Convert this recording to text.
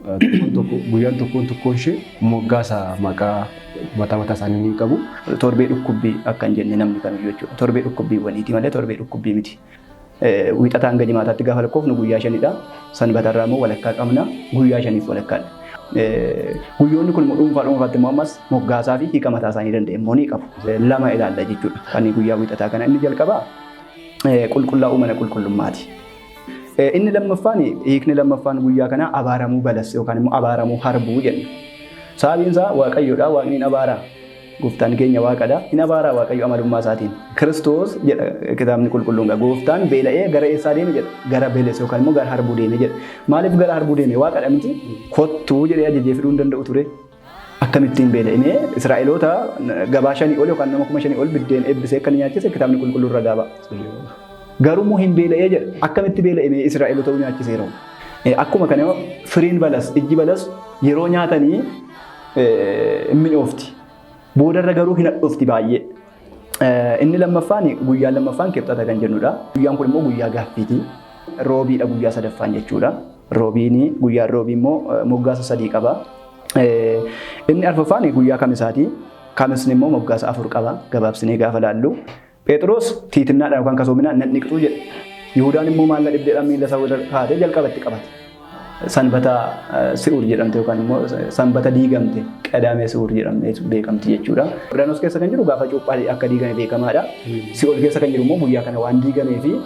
guyyaan tokkoon ishee moggaasa maqaa mataa isaanii ni qabu. Torbee dhukkubbii akka hin jenne namni kamiyyuu jechuudha. Torbee dhukkubbiiwwaniiti malee torbee dhukkubbii miti. Wiixataa hanga jimaataatti gaafa lakkoofnu guyyaa 5dha. Sanbatarraa immoo walakkaa qabna guyyaa 5f walakkaadha. Guyyoonni kun dhuunfaatti immoo ammas moggaasaa fi hiika mataa isaanii danda'e ni qabu. Lama ilaalla jechuudha. Kan guyyaa wiixataa kana inni jalqabaa qulqullaa'uu mana qulqullummaati. Inni lammaffaan hiikni lammaffaan guyyaa kana abaaramuu balas yookaan immoo abaaramuu harbuu jenna. Sababiin isaa Waaqayyoodha, Waaqni hin abaaraa. Gooftaan keenya Waaqadha, hin abaaraa Waaqayyo amalummaa isaatiin. Kiristoos jedha kitaabni qulqulluun Gooftaan beela'ee gara eessaa deeme jedha? Gara beelessa yookaan immoo gara harbuu deeme jedha. Maaliif gara harbuu deeme? Waaqadha miti kottuu jedhee ajajee fiduu hin danda'u ture. Akkamittiin beela'ee Israa'eloota gabaa 5 ol yookaan nama 5,000 ol biddeen eebbisee akka nyaachise kitaabni qulqulluun ragaa ba'a. Garuu hin beela'ee jedha. Akkamitti beela'ee Israa'eloota nyaachiseera? Akkuma kana firiin balas, ijji balas yeroo nyaatanii hin oofti. Boodarra garuu hin hadhoofti baay'ee. Inni lammaffaan guyyaan lammaffaan kibxata kan jennudha. Guyyaan kun immoo guyyaa gaaffiiti. Roobiidha guyyaa sadaffaan jechuudha. Guyyaan roobii immoo moggaasa 3 qaba. Inni arfaffaan guyyaa kamisaati. Kamisni immoo moggaasa 4 qaba. Gabaabsinee gaafa laallu. Phexros tiitinnaadhaan yookaan kasoominaan nan dhiqxuu jedhe. Yihuudaan immoo maalla dhibdeedhaan miila isaa wal kaatee jalqabatti qabate. Sanbata si'uur jedhamte yookaan immoo sanbata diigamte qadaamee si'uur jedhamte beekamti jechuudha. Yoordaanos keessa kan jiru gaafa cuuphaa akka diigame beekamaadha. Si'ool keessa kan jiru immoo guyyaa kana waan diigamee fi